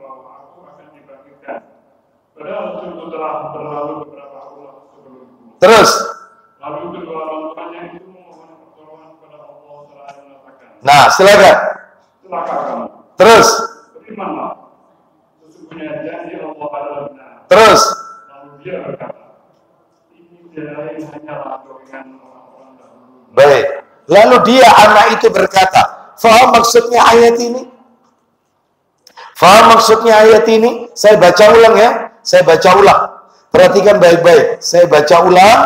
bahwa aku akan dibangkitkan. Padahal sungguh telah berlalu beberapa bulan sebelumku. Terus. Lalu kedua orang tuanya itu memohon pertolongan kepada Allah seraya mengatakan. Nah, silakan. Celaka kamu. Terus. Berimanlah. Sesungguhnya janji Allah adalah benar. Terus. Lalu dia berkata, ini tidak lain hanyalah dorongan orang-orang dahulu. Baik. Lalu dia anak itu berkata, faham maksudnya ayat ini? Faham maksudnya ayat ini? Saya baca ulang ya. Saya baca ulang. Perhatikan baik-baik. Saya baca ulang,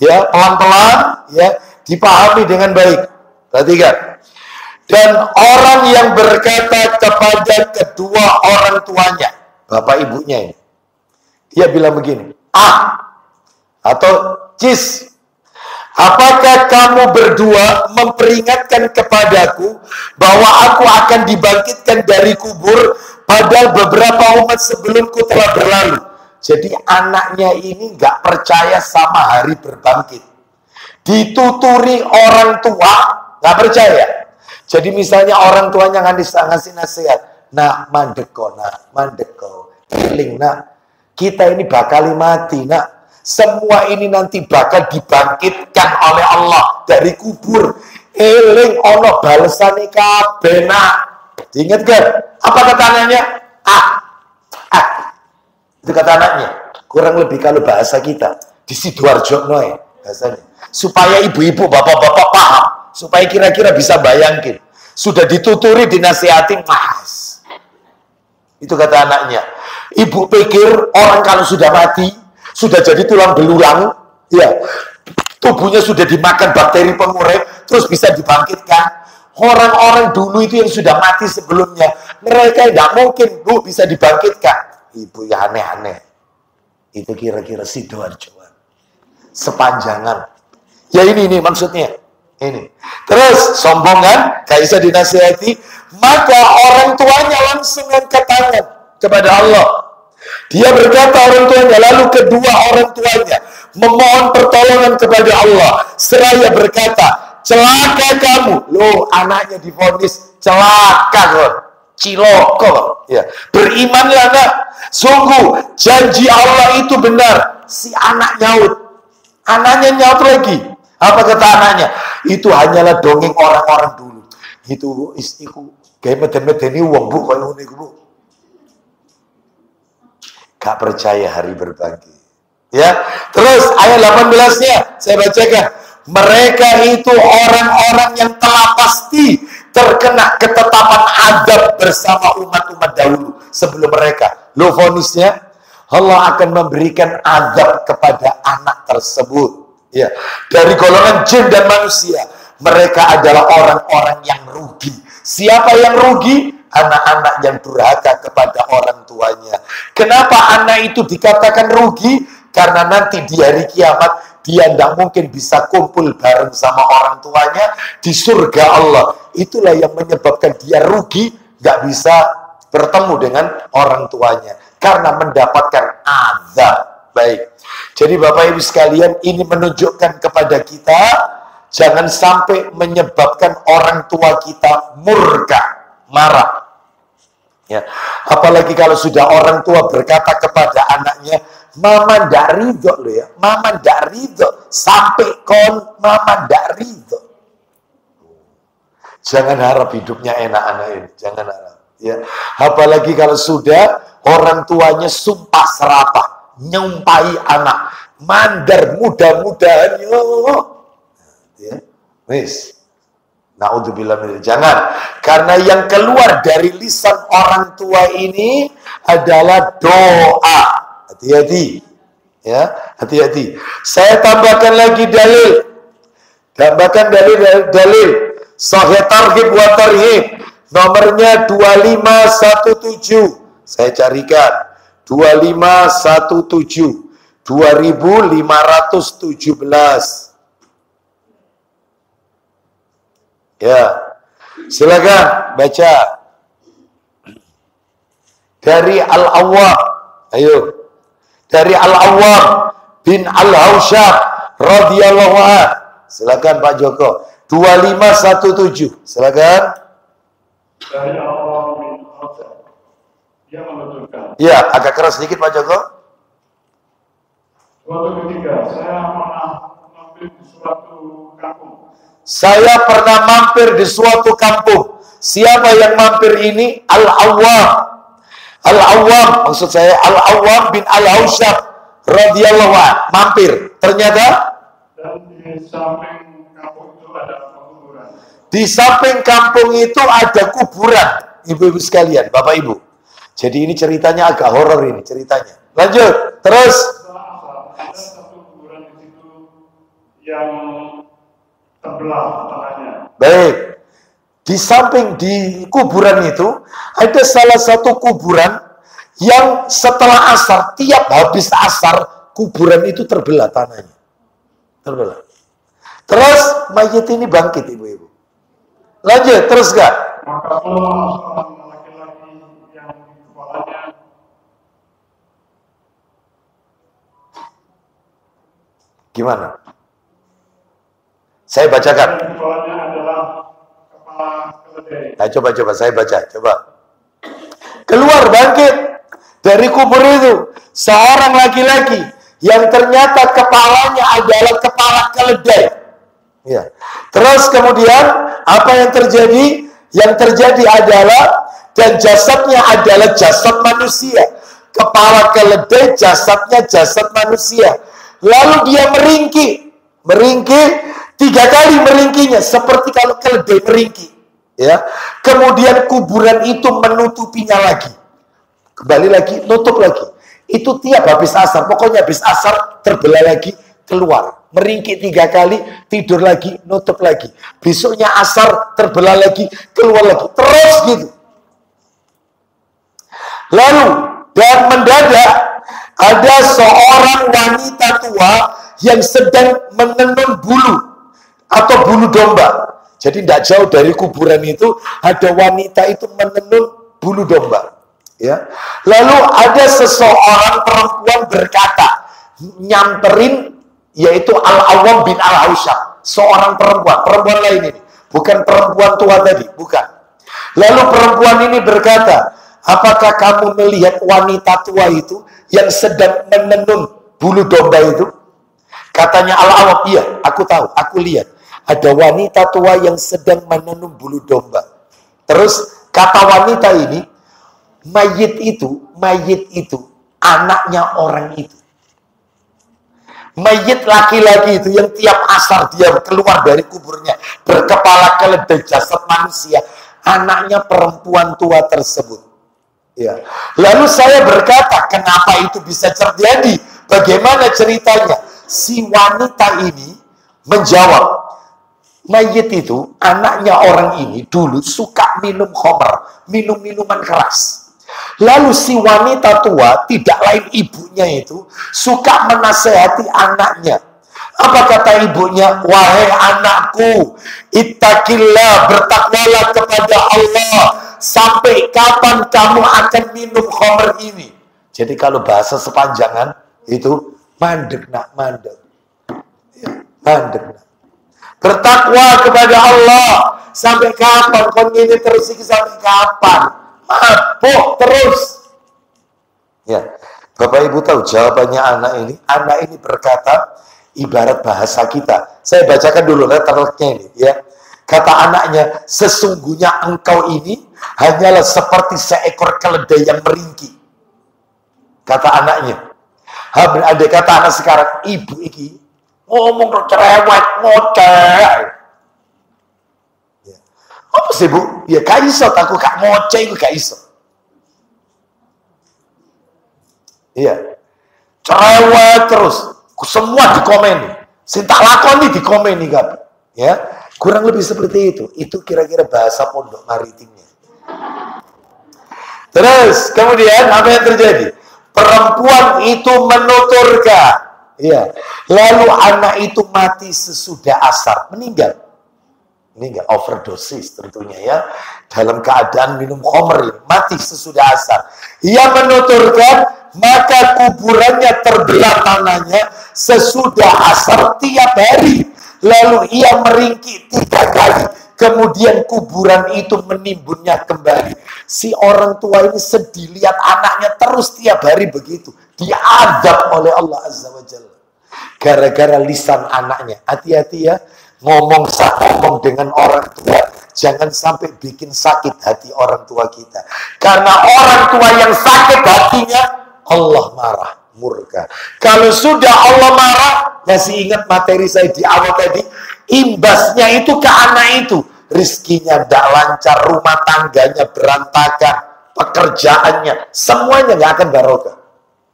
ya, pelan-pelan, ya, dipahami dengan baik. Perhatikan. Dan orang yang berkata kepada kedua orang tuanya, bapak ibunya ini, dia bilang begini, atau cis, apakah kamu berdua memperingatkan kepadaku bahwa aku akan dibangkitkan dari kubur, padahal beberapa umat sebelumku telah berlalu. Jadi anaknya ini nggak percaya sama hari berbangkit. Dituturi orang tua, nggak percaya. Jadi misalnya orang tuanya ngasih nasihat, nak mandeko, eling nak, kita ini bakal mati nak, semua ini nanti bakal dibangkitkan oleh Allah dari kubur, eling ono balesane kabeh nak. Ingat kan? Apa kata anaknya? Itu kata anaknya. Kurang lebih kalau bahasa kita di Sidoarjo noe bahasanya. Supaya ibu-ibu, bapak-bapak paham, supaya kira-kira bisa bayangin. Sudah dituturi, dinasihati, mas. Itu kata anaknya. Ibu pikir orang kalau sudah mati, sudah jadi tulang belulang, ya, tubuhnya sudah dimakan bakteri pengurai, terus bisa dibangkitkan. Orang-orang dulu itu yang sudah mati sebelumnya, mereka tidak mungkin bu bisa dibangkitkan. Ibu ya aneh-aneh. Itu kira-kira Sidoarjoan. Sepanjangan. Ya ini maksudnya. Ini. Terus sombong kan? Gak bisa dinasihati. Maka orang tuanya langsung angkat tangan kepada Allah. Dia berkata orang tuanya, lalu kedua orang tuanya memohon pertolongan kepada Allah. Seraya berkata, celaka kamu. Loh, anaknya divonis celaka kok. Ciloko, ya. Berimanlah nak, sungguh janji Allah itu benar. Si anak nyaut, anaknya nyaut lagi. Apa kata anaknya? Itu hanyalah dongeng orang-orang dulu. Itu istriku, kayak meden-medeni uang bu, kalau ini bu. Gak percaya hari berbagi. Ya, terus ayat 18-nya saya bacakan. Mereka itu orang-orang yang telah pasti terkena ketetapan adab bersama umat-umat dahulu sebelum mereka. Loh vonisnya, Allah akan memberikan adab kepada anak tersebut. Ya, dari golongan jin dan manusia, mereka adalah orang-orang yang rugi. Siapa yang rugi? Anak-anak yang durhaka kepada orang tuanya. Kenapa anak itu dikatakan rugi? Karena nanti di hari kiamat dia tidak mungkin bisa kumpul bareng sama orang tuanya di surga Allah. Itulah yang menyebabkan dia rugi, nggak bisa bertemu dengan orang tuanya karena mendapatkan azab. Baik. Jadi Bapak Ibu sekalian, ini menunjukkan kepada kita jangan sampai menyebabkan orang tua kita murka, marah. Ya, apalagi kalau sudah orang tua berkata kepada anaknya, mama ndak ridho loh ya, mama ndak ridho, sampai mama ndak ridho. Jangan harap hidupnya enak anak ini, jangan harap. Ya, apalagi kalau sudah orang tuanya sumpah serapah, nyumpahi anak, mandar mudah-mudahan ya, wis. Naudzubillah min jangan, karena yang keluar dari lisan orang tua ini adalah doa. Hati-hati, ya, hati-hati. Saya tambahkan lagi dalil, dalil Sahih Targhib wa Tarhib, nomornya 2517. Saya carikan 2517 2517. Ya, silakan baca dari Al-Awwam. Ayo, dari Al-Awwam bin Al-Hausyab radhiyallahu anhu. Silakan Pak Joko. 2517. Silakan. Dari Al-Awwam bin Al-Hausyab Dia menuturkan. Ya, agak keras sedikit Pak Joko. Suatu ketika saya pernah mampir di suatu kampung. Saya pernah mampir di suatu kampung. Siapa yang mampir ini? Al-Awwam. Al-Awwam, maksud saya Al-Awwam bin Al-Hausyab radhiyallahu anhu mampir. Ternyata dan di samping kampung itu ada kuburan. Di samping kampung itu ada kuburan, ibu-ibu sekalian, bapak ibu. Jadi ini ceritanya agak horor ini ceritanya. Lanjut, terus. Setelah ada satu kuburan di situ yang terbelah tanahnya. Baik. Di samping di kuburan itu ada salah satu kuburan yang setelah asar, tiap habis asar, kuburan itu terbelah tanahnya. Terbelah. Terus mayit ini bangkit ibu-ibu. Lanjut, terus gak? Maka seorang laki-laki yang di kepalanya Gimana? Saya bacakan. di kepalanya adalah kepala keledai. Nah, coba saya baca, coba. Keluar bangkit dari kubur itu seorang laki-laki yang ternyata kepalanya adalah kepala keledai. Ya. Terus kemudian apa yang terjadi? Yang terjadi adalah dan jasadnya adalah jasad manusia. Kepala keledai, jasadnya jasad manusia. Lalu dia meringkik 3 kali meringkinya seperti kalau keledai meringkik. Ya, kemudian kuburan itu menutupinya lagi, kembali lagi, nutup lagi. Itu tiap habis asar, pokoknya habis asar terbelah lagi, keluar, meringkik 3 kali, tidur lagi, nutup lagi. Besoknya asar terbelah lagi, keluar lagi, terus gitu. Lalu dan mendadak ada seorang wanita tua yang sedang menenun bulu atau bulu domba. Jadi tidak jauh dari kuburan itu ada wanita itu menenun bulu domba. Ya. Lalu ada seseorang perempuan berkata, nyamperin, yaitu Al-Awwam bin Al-Hausyab, seorang perempuan lain ini, bukan perempuan tua tadi, bukan. Lalu perempuan ini berkata, apakah kamu melihat wanita tua itu yang sedang menenun bulu domba itu? Katanya Al-Awwam, iya, aku tahu, aku lihat. Ada wanita tua yang sedang menenun bulu domba. Terus kata wanita ini, mayit itu anaknya orang itu. Mayit laki-laki itu yang tiap asar dia keluar dari kuburnya berkepala keledai jasad manusia, anaknya perempuan tua tersebut. Ya. Lalu saya berkata, kenapa itu bisa terjadi? Bagaimana ceritanya? Si wanita ini menjawab, mayit itu, anaknya orang ini dulu suka minum khamr, minum minuman keras. Lalu si wanita tua, tidak lain ibunya itu, suka menasehati anaknya. Apa kata ibunya? Wahai anakku, ittaqillah, bertakwalah kepada Allah. Sampai kapan kamu akan minum khamr ini? Jadi kalau bahasa sepanjangan itu, mandek nak, mandek. Ya, mandek nak. Bertakwa kepada Allah. Sampai kapan? Kau ini terus ini sampai kapan? Mabuk terus. Ya, Bapak Ibu tahu jawabannya anak ini? Anak ini berkata, ibarat bahasa kita. Saya bacakan dulu letternya ini. Ya, kata anaknya, sesungguhnya engkau ini hanyalah seperti seekor keledai yang meringkik. Kata anaknya. Ada kata anak sekarang, ibu ini ngomong kok cerewet, ngoceh. Ya. Apa sih bu? Ya gak iso, aku gak ngoceh, aku gak iso. Iya. Cerewet terus. Semua dikomeni. Sintak lakoni dikomeni kan. Ya. Kurang lebih seperti itu. Itu kira-kira bahasa pondok maritimnya. Terus, kemudian apa yang terjadi? Perempuan itu menuturkan. Ya. Lalu anak itu mati sesudah asar, meninggal, overdosis tentunya ya, dalam keadaan minum khamr, mati sesudah asar. Ia menuturkan, maka kuburannya terbelah tanahnya sesudah asar tiap hari. Lalu ia meringkik 3 kali, kemudian kuburan itu menimbunnya kembali. Si orang tua ini sedih lihat anaknya terus tiap hari begitu, diadab oleh Allah Azza wa Jalla gara-gara lisan anaknya. Hati-hati ya, ngomong dengan orang tua, jangan sampai bikin sakit hati orang tua kita. Karena orang tua yang sakit hatinya, Allah marah, murka. Kalau sudah Allah marah, masih ingat materi saya di awal tadi, imbasnya itu ke anak itu, rizkinya tidak lancar, rumah tangganya berantakan, pekerjaannya, semuanya nggak akan barokah.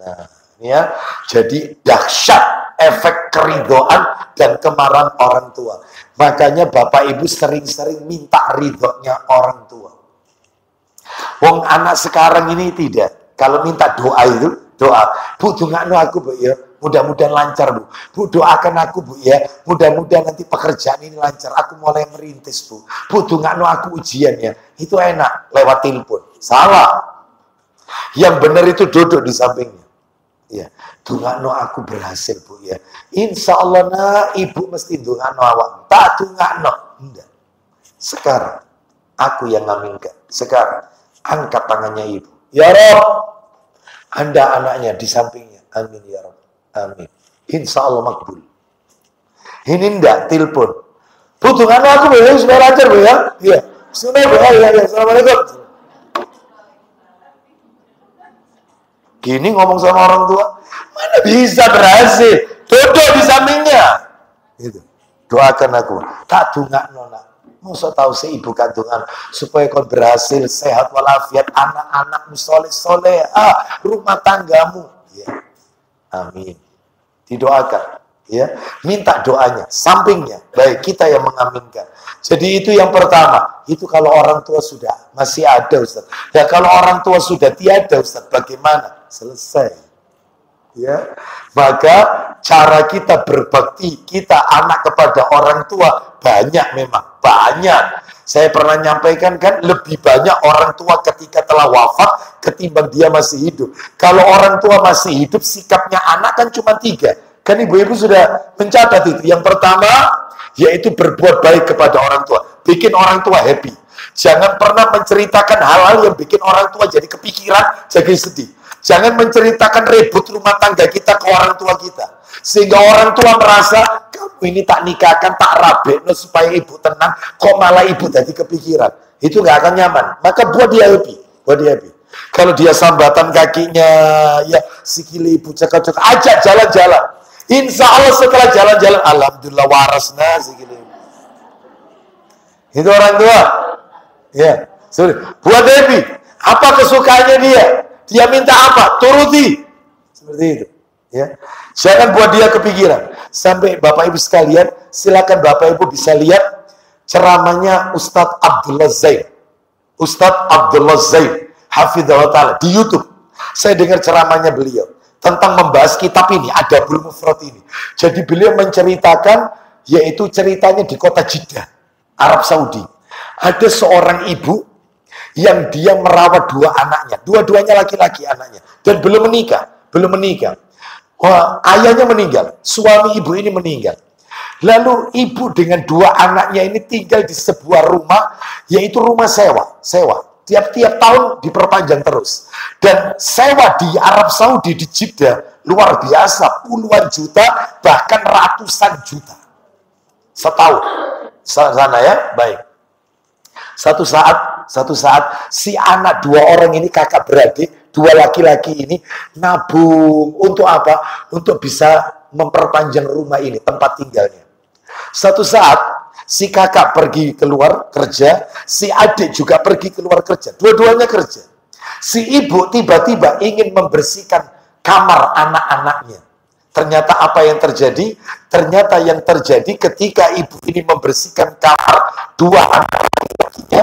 Nah, ya, jadi dahsyat efek keridhaan dan kemarahan orang tua. Makanya Bapak Ibu sering-sering minta ridhonya orang tua. Wong anak sekarang ini tidak. Kalau minta doa itu, doa. Bu, doakan aku Bu ya. Mudah-mudahan lancar Bu. Bu, doakan aku Bu ya. Mudah-mudahan nanti pekerjaan ini lancar. Aku mulai merintis Bu. Bu, doakan aku ujian ya. Itu enak lewat telepon. Salah. Yang benar itu duduk di sampingnya. Ya, dungakno aku berhasil Bu ya. Insya Allah nah, ibu mesti dungakno awak. Tak dungakno. Enggak. Sekarang aku yang ngaminkan. Sekarang angkat tangannya ibu. Ya Rob, Anda anaknya di sampingnya. Amin ya Rob. Amin. Insya Allah makbul. Ini enggak telepon. Bu, dungakno aku Bu ya, supaya lancar Bu ya. Iya. Sudah Bu ya. Assalamualaikum. Gini ngomong sama orang tua, mana bisa berhasil? Duduk di sampingnya. Gitu. Doakan aku. Tak dungak nona. Masa tahu si ibu kandungan supaya kau berhasil, sehat walafiat, anak-anakmu soleh-soleh, rumah tanggamu. Ya. Amin. Didoakan. Ya, minta doanya, sampingnya. Baik, kita yang mengaminkan. Jadi itu yang pertama. Itu kalau orang tua sudah masih ada Ustaz. Ya kalau orang tua sudah tiada Ustaz, bagaimana? Selesai. Ya, maka cara kita berbakti, kita anak kepada orang tua banyak memang, banyak. Saya pernah nyampaikan kan, lebih banyak orang tua ketika telah wafat ketimbang dia masih hidup. Kalau orang tua masih hidup, sikapnya anak kan cuma 3. Kan ibu-ibu sudah mencatat itu. Yang pertama, yaitu berbuat baik kepada orang tua. Bikin orang tua happy. Jangan pernah menceritakan hal-hal yang bikin orang tua jadi kepikiran, jadi sedih. Jangan menceritakan ribut rumah tangga kita ke orang tua kita. Sehingga orang tua merasa, kamu ini tak nikahkan, tak rabekno supaya ibu tenang, kok malah ibu jadi kepikiran. Itu gak akan nyaman. Maka buat dia happy. Buat dia happy. Kalau dia sambatan kakinya, ya sikili ibu cekak-cekak, ajak jalan-jalan. Insya Allah setelah jalan-jalan, alhamdulillah waras sikili. Itu orang tua. Ya, sorry. Buat happy. Apa kesukaannya dia? Dia minta apa? Turuti. Seperti itu. Ya. Jangan buat dia kepikiran. Sampai Bapak Ibu sekalian, silakan Bapak Ibu bisa lihat ceramahnya Ustadz Abdullah Zain. Ustadz Abdullah Zain, hafidhahullah ta'ala, di YouTube. Saya dengar ceramahnya beliau tentang membahas kitab ini, Adabul Mufrad ini. Jadi beliau menceritakan, yaitu ceritanya di kota Jeddah, Arab Saudi. Ada seorang ibu yang dia merawat 2 anaknya. Dua-duanya laki-laki anaknya. Dan belum menikah. Wah, ayahnya meninggal. Suami ibu ini meninggal. Lalu ibu dengan 2 anaknya ini tinggal di sebuah rumah, yaitu rumah sewa. Tiap-tiap tahun diperpanjang terus. Dan sewa di Arab Saudi, di Jeddah, luar biasa. Puluhan juta, bahkan ratusan juta. Setahun. Sana ya, baik. Satu saat si anak 2 orang ini, kakak beradik, 2 laki-laki ini nabung untuk apa? Untuk bisa memperpanjang rumah ini, tempat tinggalnya. Satu saat si kakak pergi keluar kerja, si adik juga pergi keluar kerja, dua-duanya kerja. Si ibu tiba-tiba ingin membersihkan kamar anak-anaknya. Ternyata apa yang terjadi? Ternyata yang terjadi ketika ibu ini membersihkan kamar 2 anak-anaknya,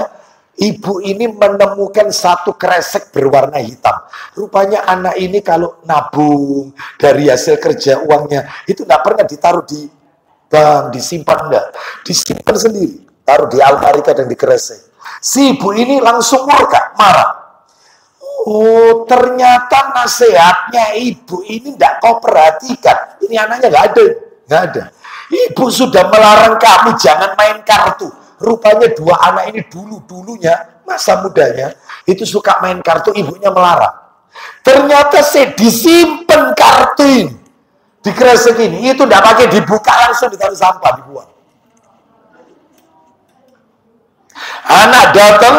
ibu ini menemukan 1 kresek berwarna hitam. Rupanya anak ini kalau nabung dari hasil kerja uangnya, itu tidak pernah ditaruh di bank, disimpan enggak. Disimpan sendiri. Taruh di almari kadang di kresek. Si ibu ini langsung murka, marah. Oh, ternyata nasihatnya ibu ini tidak kau perhatikan. Ini anaknya nggak ada. Ibu sudah melarang kamu jangan main kartu. Rupanya dua anak ini dulunya, masa mudanya, itu suka main kartu, ibunya melarang. Ternyata saya disimpan kartu ini. Di kresek ini, itu tidak pakai dibuka, langsung ditaruh sampah, dibuang. Anak datang,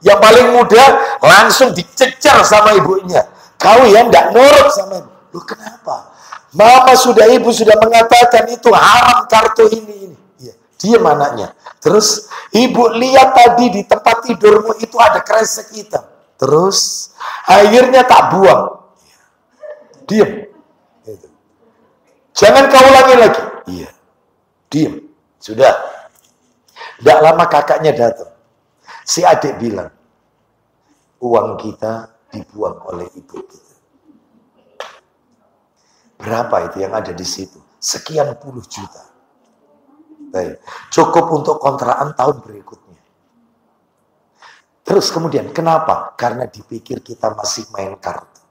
yang paling muda, langsung dicecer sama ibunya. Kau yang tidak nurut sama ibu. Loh kenapa? Mama sudah, ibu sudah mengatakan itu haram kartu ini. Ya, diam anaknya. Terus ibu lihat tadi di tempat tidurmu itu ada kresek hitam. Terus akhirnya tak buang. Diam. Gitu. Jangan kau ulangi lagi. Iya. Diam. Sudah. Tidak lama kakaknya datang. Si adik bilang, uang kita dibuang oleh ibu kita. Berapa itu yang ada di situ? Sekian puluh juta. Baik. Cukup untuk kontrakan tahun berikutnya. Terus kemudian, kenapa? Karena dipikir kita masih main kartu.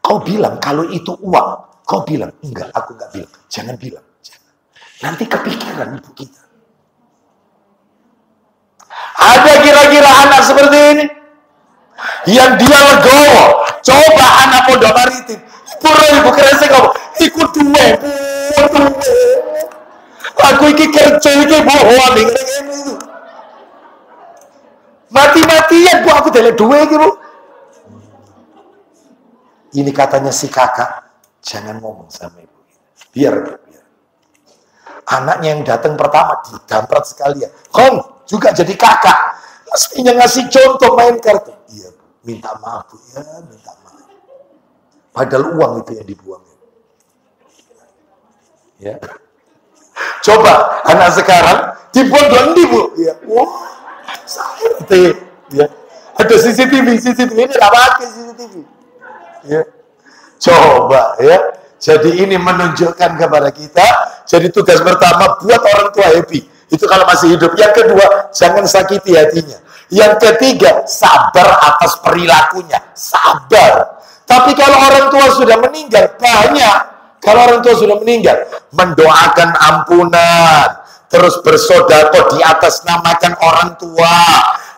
Kau bilang kalau itu uang. Kau bilang, enggak, aku enggak bilang. Jangan bilang. Jangan. Nanti kepikiran ibu kita. Ada kira-kira anak seperti ini? Yang dia legowo. Coba anak Pondok Maritim. Ibu kresek kamu. Ikut duwe. Aku iki kerja iki bohong itu. Mati-matian bu aku delek duwe iki bu. Ini katanya si kakak. Jangan ngomong sama ibu. Biar. Anaknya yang datang pertama didamprat sekalian. Kon juga jadi kakak. Mestinya ngasih contoh main kartu. Iya bu. Minta maaf bu ya. Minta maaf. Padahal uang itu yang dibuang. Ya. Coba anak sekarang dibuang doang bu. Ya. Wah, sakit. Ya. Ada CCTV ini tidak pakai CCTV. Ya. Coba ya. Jadi ini menunjukkan kepada kita. Jadi tugas pertama buat orang tua happy. Itu kalau masih hidup. Yang kedua, jangan sakiti hatinya. Yang ketiga, sabar atas perilakunya. Sabar. Tapi kalau orang tua sudah meninggal, banyak. Kalau orang tua sudah meninggal, mendoakan ampunan, terus bersedekah di atas namakan orang tua,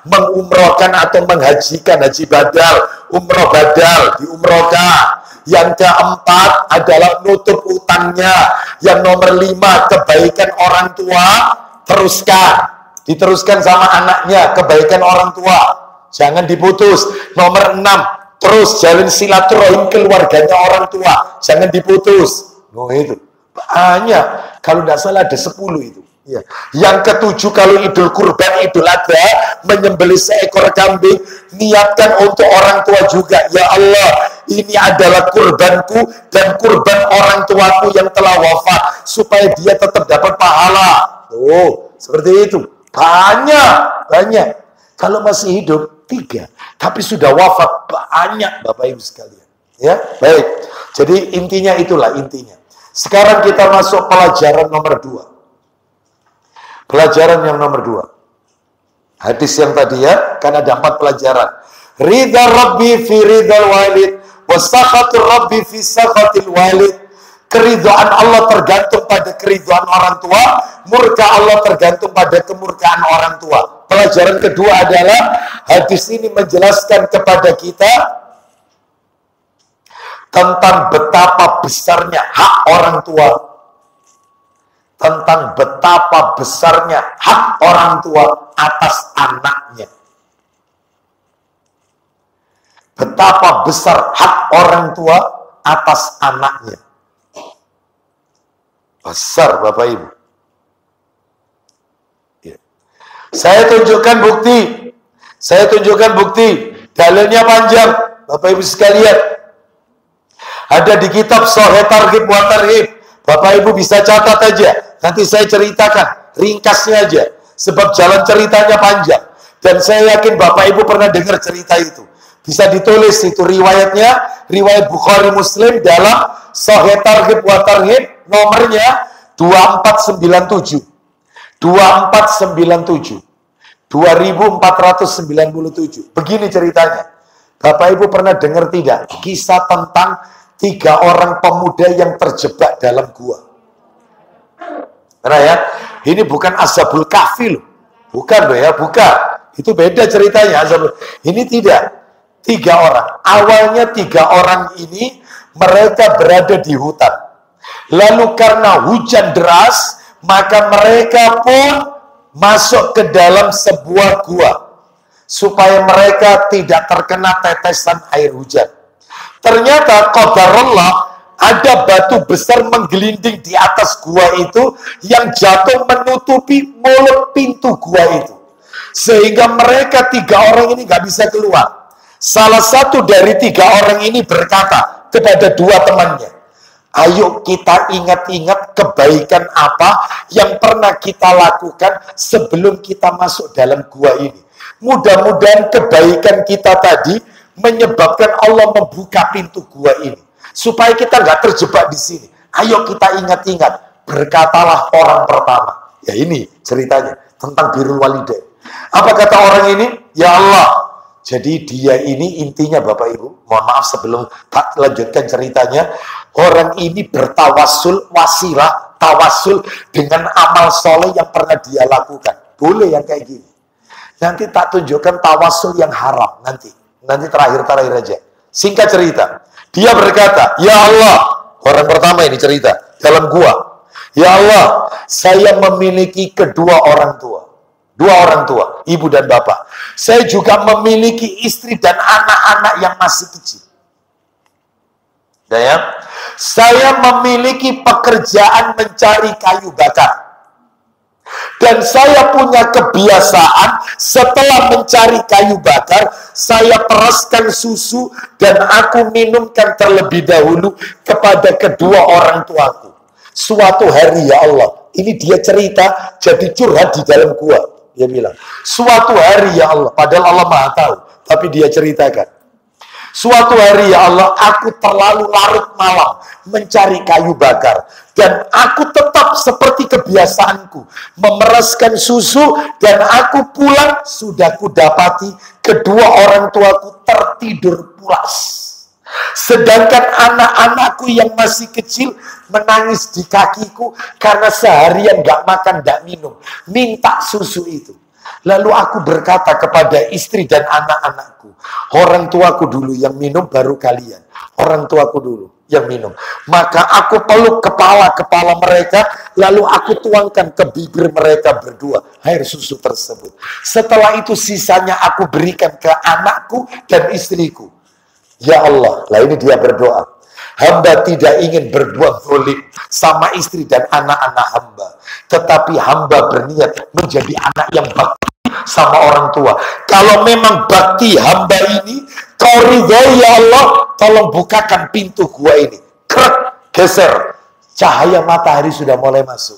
mengumrohkan atau menghajikan, haji badal, umroh badal, diumrohkan. Yang keempat adalah nutup utangnya. Yang nomor 5, kebaikan orang tua, teruskan. Diteruskan sama anaknya, kebaikan orang tua. Jangan diputus. Nomor 6, terus jalin silaturahim keluarganya orang tua. Jangan diputus. Oh itu. Banyak. Kalau tidak salah ada 10 itu. Ya. Yang ke-7, kalau idul kurban, idul adha, menyembelih seekor kambing, niatkan untuk orang tua juga. Ya Allah, ini adalah kurbanku dan kurban orang tuaku yang telah wafat, supaya dia tetap dapat pahala. Oh, seperti itu. Banyak. Kalau masih hidup 3, tapi sudah wafat banyak Bapak Ibu sekalian. Ya, baik. Jadi intinya itulah intinya. Sekarang kita masuk pelajaran nomor 2. Pelajaran yang nomor 2. Hadis yang tadi ya, kan ada 4 pelajaran. Ridha Rabbi fi ridhal walid, wa sakhatur Rabbi fi sakhatil walid. Keridhaan Allah tergantung pada keridhaan orang tua, murka Allah tergantung pada kemurkaan orang tua. Pelajaran kedua adalah hadis ini menjelaskan kepada kita tentang betapa besarnya hak orang tua. Tentang betapa besarnya hak orang tua atas anaknya. Betapa besar hak orang tua atas anaknya. Besar Bapak Ibu. Ya. Saya tunjukkan bukti. Dalilnya panjang. Bapak Ibu sekalian. Ada di kitab Sahih Targhib wa Tarhib. Bapak Ibu bisa catat aja. Nanti saya ceritakan. Ringkasnya aja. Sebab jalan ceritanya panjang. Dan saya yakin Bapak Ibu pernah dengar cerita itu. Bisa ditulis itu riwayatnya. Riwayat Bukhari Muslim dalam Sahih Targhib wa Tarhib. Nomornya 2497. 2497. 2497. Begini ceritanya. Bapak Ibu pernah dengar tidak? Kisah tentang 3 orang pemuda yang terjebak dalam gua. Karena ya, ini bukan Ashabul Kahfi loh. Bukan loh ya, bukan. Itu beda ceritanya. Ini tidak. 3 orang. Awalnya 3 orang ini mereka berada di hutan. Lalu karena hujan deras, maka mereka pun masuk ke dalam sebuah gua. Supaya mereka tidak terkena tetesan air hujan. Ternyata qadarullah, ada batu besar menggelinding di atas gua itu yang jatuh menutupi mulut pintu gua itu. Sehingga mereka 3 orang ini nggak bisa keluar. Salah satu dari 3 orang ini berkata kepada 2 temannya, ayo kita ingat-ingat kebaikan apa yang pernah kita lakukan sebelum kita masuk dalam gua ini. Mudah-mudahan kebaikan kita tadi menyebabkan Allah membuka pintu gua ini. Supaya kita nggak terjebak di sini. Ayo kita ingat-ingat. Berkatalah orang pertama. Ya ini ceritanya. Tentang birrul walidain. Apa kata orang ini? Ya Allah. Jadi dia ini intinya Bapak Ibu. Mohon maaf sebelum tak lanjutkan ceritanya. Orang ini bertawassul, wasilah, tawassul dengan amal soleh yang pernah dia lakukan. Boleh yang kayak gini. Nanti tak tunjukkan tawassul yang haram. Nanti terakhir aja. Singkat cerita. Dia berkata, ya Allah, orang pertama ini cerita, dalam gua. Ya Allah, saya memiliki kedua orang tua. 2 orang tua, ibu dan bapak. Saya juga memiliki istri dan anak-anak yang masih kecil. Ya, saya memiliki pekerjaan mencari kayu bakar. Dan saya punya kebiasaan setelah mencari kayu bakar, saya peraskan susu dan aku minumkan terlebih dahulu kepada kedua orang tuaku. Suatu hari ya Allah, ini dia cerita jadi curhat di dalam gua. Dia bilang, suatu hari ya Allah, padahal Allah Maha tahu, tapi dia ceritakan. Suatu hari ya Allah, aku terlalu larut malam mencari kayu bakar. Dan aku tetap seperti kebiasaanku, memeraskan susu, dan aku pulang, sudah kudapati kedua orang tuaku tertidur pulas. Sedangkan anak-anakku yang masih kecil menangis di kakiku karena seharian gak makan, gak minum. Minta susu itu. Lalu aku berkata kepada istri dan anak-anakku, orang tuaku dulu yang minum, baru kalian. Orang tuaku dulu yang minum. Maka aku peluk kepala-kepala mereka, lalu aku tuangkan ke bibir mereka berdua air susu tersebut. Setelah itu sisanya aku berikan ke anakku dan istriku. Ya Allah, lah ini dia berdoa. Hamba tidak ingin berbuat zalim sama istri dan anak-anak hamba. Tetapi hamba berniat menjadi anak yang bakti sama orang tua. Kalau memang bakti hamba ini, kau ridhoi ya Allah, tolong bukakan pintu gua ini. Krek, geser. Cahaya matahari sudah mulai masuk.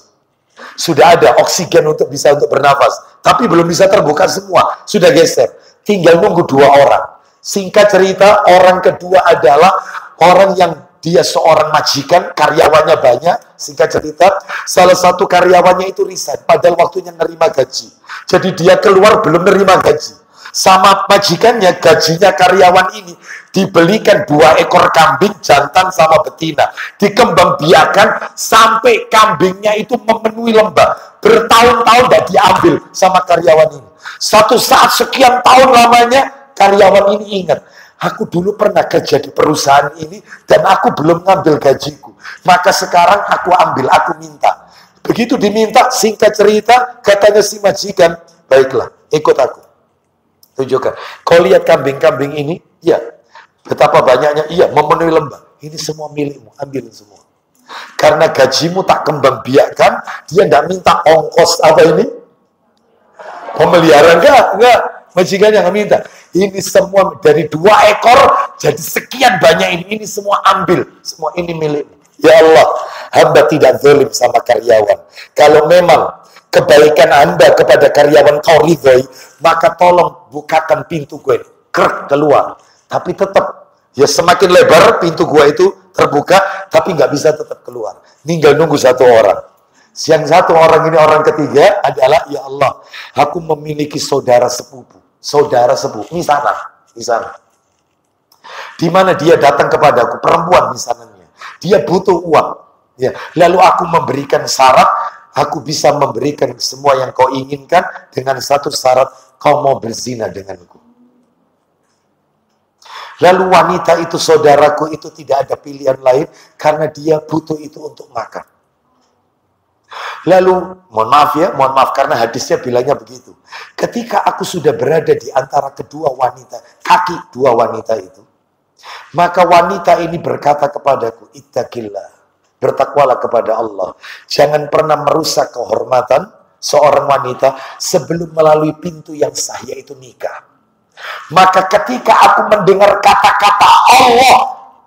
Sudah ada oksigen untuk bernafas. Tapi belum bisa terbuka semua. Sudah geser. Tinggal nunggu 2 orang. Singkat cerita, orang kedua adalah orang yang dia seorang majikan, karyawannya banyak. Singkat cerita, salah satu karyawannya itu resign, padahal waktunya nerima gaji. Jadi dia keluar belum nerima gaji. Sama majikannya, gajinya karyawan ini dibelikan 2 ekor kambing, jantan sama betina. Dikembangbiakan sampai kambingnya itu memenuhi lembah. Bertahun-tahun tidak diambil sama karyawan ini. Satu saat sekian tahun lamanya, karyawan ini ingat, aku dulu pernah kerja di perusahaan ini dan aku belum ngambil gajiku. Maka sekarang aku ambil, aku minta. Begitu diminta, singkat cerita, katanya si majikan, baiklah, ikut aku. Tunjukkan. Kau lihat kambing-kambing ini? Iya. Betapa banyaknya? Iya, memenuhi lembah. Ini semua milikmu, ambilin semua. Karena gajimu tak kembang biakkan, dia tidak minta ongkos apa ini? Pemeliharaan, enggak. Majikannya nggak minta. Ini semua dari 2 ekor jadi sekian banyak ini semua ambil, semua ini milikmu. Ya Allah, hamba tidak zalim sama karyawan. Kalau memang kebaikan Anda kepada karyawan kau ridhoi, maka tolong bukakan pintu gue, krek keluar. Tapi tetap ya semakin lebar pintu gue itu terbuka, tapi nggak bisa tetap keluar. Tinggal nunggu 1 orang. Yang 1 orang ini, orang ketiga adalah, ya Allah, aku memiliki saudara sepupu. Saudara sepupu, di sana. Di mana dia datang kepadaku, perempuan misalnya. Dia butuh uang. Ya. Lalu aku memberikan syarat, Aku bisa memberikan semua yang kau inginkan dengan satu syarat, kau mau berzina denganku. Lalu wanita itu, saudaraku, itu tidak ada pilihan lain karena dia butuh itu untuk makan. Lalu, mohon maaf karena hadisnya bilangnya begitu. Ketika aku sudah berada di antara kedua wanita, kaki dua wanita itu, maka wanita ini berkata kepadaku, ittaqillah, bertakwalah kepada Allah. Jangan pernah merusak kehormatan seorang wanita sebelum melalui pintu yang sah, yaitu nikah. Maka ketika aku mendengar kata-kata Allah,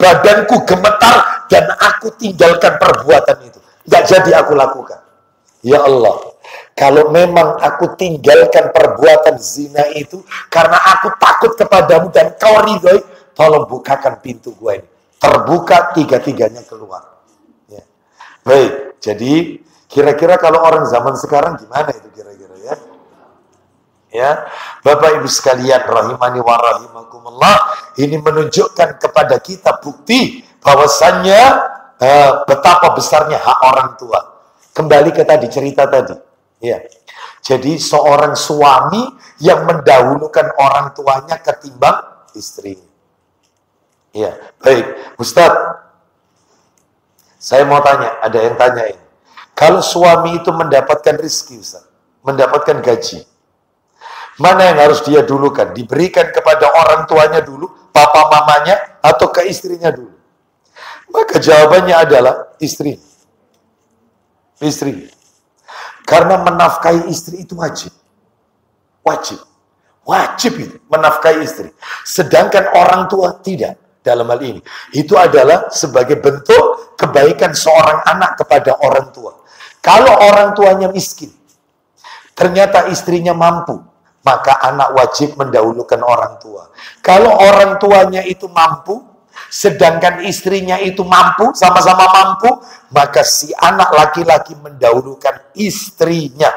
badanku gemetar dan aku tinggalkan perbuatan itu. Nggak jadi aku lakukan. Ya Allah, kalau memang aku tinggalkan perbuatan zina itu karena aku takut kepadamu dan kau ridhoi, tolong bukakan pintu gua ini. Terbuka, tiga-tiganya keluar. Ya. Baik, jadi kira-kira kalau orang zaman sekarang gimana itu kira-kira ya? Ya, Bapak Ibu sekalian rahimani wa rahimakumullah, ini menunjukkan kepada kita bukti bahwasannya betapa besarnya hak orang tua. Kembali ke tadi cerita tadi. Ya. Jadi seorang suami yang mendahulukan orang tuanya ketimbang istrinya. Ya, baik, Ustadz. Saya mau tanya, ada yang tanya ini. Kalau suami itu mendapatkan rezeki, Ustaz, mendapatkan gaji, mana yang harus dia dulukan? Diberikan kepada orang tuanya dulu, papa mamanya, atau ke istrinya dulu? Maka jawabannya adalah istri. Istri. Karena menafkahi istri itu wajib. Wajib. Wajib itu, menafkahi istri. Sedangkan orang tua tidak dalam hal ini. Itu adalah sebagai bentuk kebaikan seorang anak kepada orang tua. Kalau orang tuanya miskin, ternyata istrinya mampu, maka anak wajib mendahulukan orang tua. Kalau orang tuanya itu mampu, sedangkan istrinya itu mampu, sama-sama mampu, maka si anak laki-laki mendahulukan istrinya.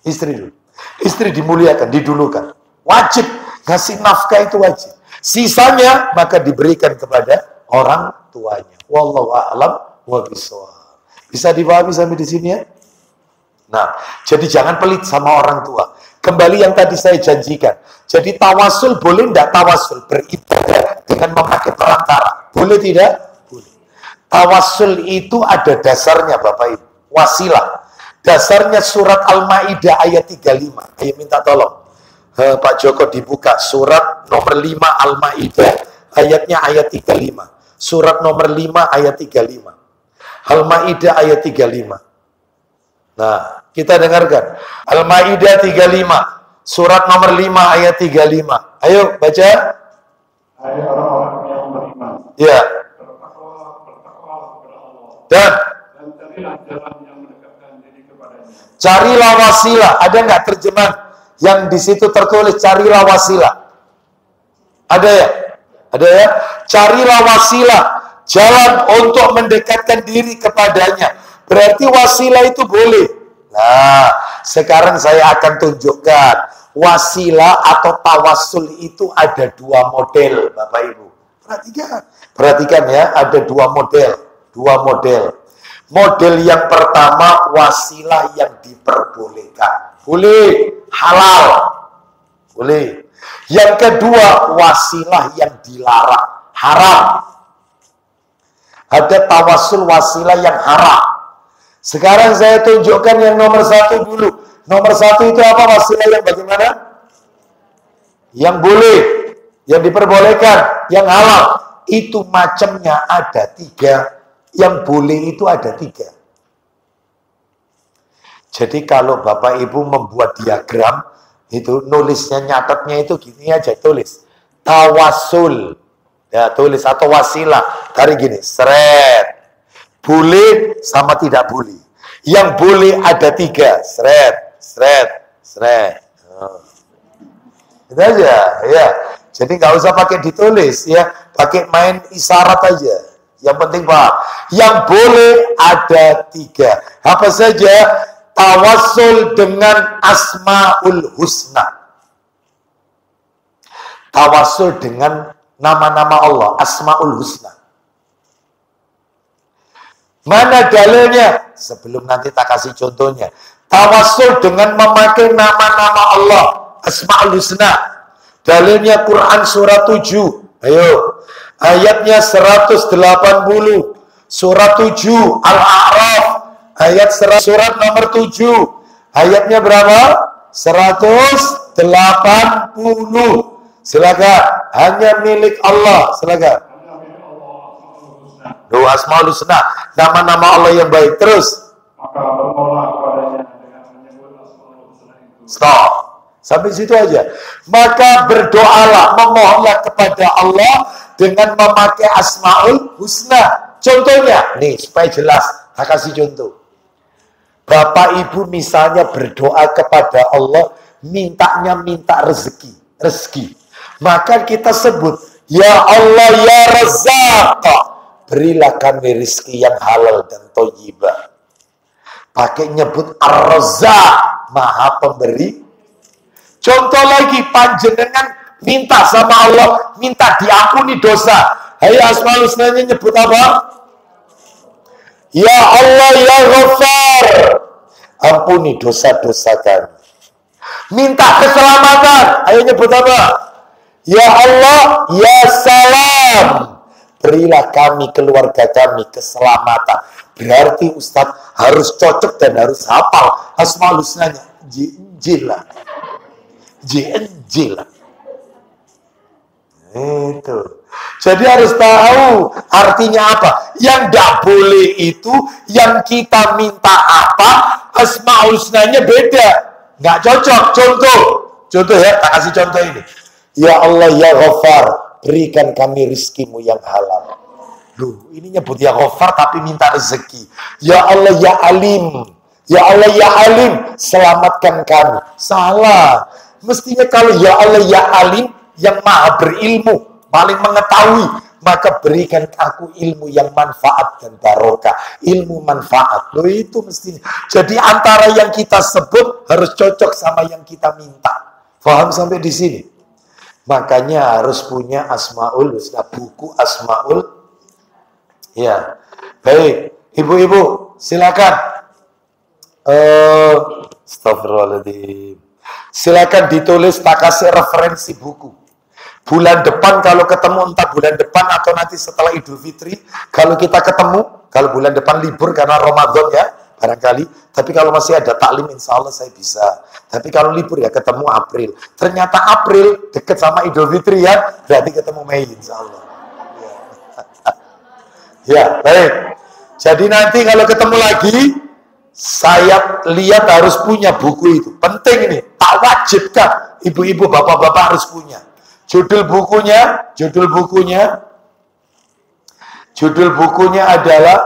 Istri dulu. Istri dimuliakan, didulukan. Wajib, ngasih nafkah itu wajib. Sisanya maka diberikan kepada orang tuanya. Wallahu a'lam wa bishawab. Bisa dipahami sampai di sini ya? Nah, jadi jangan pelit sama orang tua. Kembali yang tadi saya janjikan. Jadi tawasul boleh tidak tawasul? Beribadah dengan memakai perantara. Boleh tidak? Boleh. Tawasul itu ada dasarnya Bapak Ibu. Wasilah. Dasarnya surat Al-Ma'idah ayat 35. Ayo minta tolong. Pak Joko dibuka. Surat nomor 5 Al-Ma'idah. Ayatnya ayat 35. Surat nomor 5 ayat 35. Al-Ma'idah ayat 35. Nah, kita dengarkan. Al-Ma'idah 35. Surat nomor 5 ayat 35. Ayo baca. Hai orang-orang yang beriman. Ya. Bertakwalah kepada Allah. Dan carilah jalan yang mendekatkan diri kepadanya. Carilah wasilah. Ada nggak terjemahan yang di situ tertulis carilah wasilah? Ada ya? Ada ya? Carilah wasilah. Jalan untuk mendekatkan diri kepadanya. Berarti wasilah itu boleh. Nah, sekarang saya akan tunjukkan. Wasilah atau tawassul itu ada dua model, Bapak Ibu. Perhatikan. Perhatikan ya, ada dua model. Dua model. Model yang pertama, wasilah yang diperbolehkan. Boleh. Halal. Boleh. Yang kedua, wasilah yang dilarang. Haram. Ada tawassul wasilah yang haram. Sekarang saya tunjukkan yang nomor satu dulu. Nomor satu itu apa? Wasilah yang bagaimana? Yang boleh, yang diperbolehkan, yang halal. Itu macamnya ada 3. Yang boleh itu ada 3. Jadi kalau Bapak Ibu membuat diagram, itu nulisnya, nyatetnya itu gini aja, tulis. Tawassul. Ya, tulis atau wasilah. Tarik gini, seret. Boleh sama tidak boleh. Yang boleh ada 3. Seret, seret, seret. Oh. Itu aja, ya. Jadi nggak usah pakai ditulis, ya. Pakai main isyarat aja. Yang penting Pak. Yang boleh ada 3. Apa saja? Tawassul dengan Asmaul Husna. Tawassul dengan nama-nama Allah, Asmaul Husna. Mana dalilnya? Sebelum nanti tak kasih contohnya. Tawassul dengan memakai nama-nama Allah, Asmaul Husna. Dalilnya Quran surat 7. Ayo. Ayatnya 180. Surat 7 Al-A'raf. Ayat surat nomor 7. Ayatnya berapa? 180. Silakan. Hanya milik Allah. Silakan. Doa Asmaul Husna. Nama-nama Allah yang baik. Terus. Maka bermohonlah kepadanya dengan menyebut Asmaul Husna itu. Stop. Sampai situ aja. Maka berdoalah, memohonlah kepada Allah dengan memakai Asmaul Husna. Contohnya, nih supaya jelas, saya kasih contoh. Bapak Ibu misalnya berdoa kepada Allah, minta rezeki. Maka kita sebut, Ya Allah ya Razzaq, berilah kami rezeki yang halal dan thayyibah. Pakai nyebut Ar-Razzaq, Maha Pemberi. Contoh lagi, panjenengan minta sama Allah, minta diampuni dosa. Hai Asmaul Husnanya nyebut apa? Ya Allah ya Ghaffar, ampuni dosa-dosa kami. Minta keselamatan, ayo nyebut apa? Ya Allah ya Salam, berilah kami, keluarga kami keselamatan. Berarti Ustadz harus cocok dan harus hafal Asmaul Husnanya. Jilah. Jilah. Itu. Jadi harus tahu artinya apa. Yang tidak boleh itu yang kita minta apa, Asmaul Husnanya beda. Nggak cocok. Contoh ya, tak kasih contoh ini. Ya Allah ya Ghaffar, berikan kami rizkimu yang halal. Loh, ini nyebut ya Ghaffar tapi minta rezeki. Ya Allah ya Alim. Ya Allah ya Alim, selamatkan kami. Salah. Mestinya kalau ya Allah ya Alim, yang maha berilmu, paling mengetahui, maka berikan aku ilmu yang manfaat dan barokah. Ilmu manfaat. Loh itu mestinya. Jadi antara yang kita sebut harus cocok sama yang kita minta. Faham sampai di sini? Makanya harus punya Asmaul Husna, buku Asmaul. Ya. Baik, ibu-ibu, silakan. Astagfirullahaladzim. Silakan ditulis, tak kasih referensi buku. Bulan depan kalau ketemu, entah bulan depan atau nanti setelah Idul Fitri, kalau kita ketemu, kalau bulan depan libur karena Ramadan ya, barangkali. Tapi kalau masih ada taklim, insya Allah saya bisa. Tapi kalau libur ya ketemu April. Ternyata April deket sama Idul Fitri ya, berarti ketemu Mei insya Allah. Ya, baik. Jadi nanti kalau ketemu lagi, saya lihat harus punya buku itu. Penting ini, tak wajibkan ibu-ibu, bapak-bapak harus punya. Judul bukunya adalah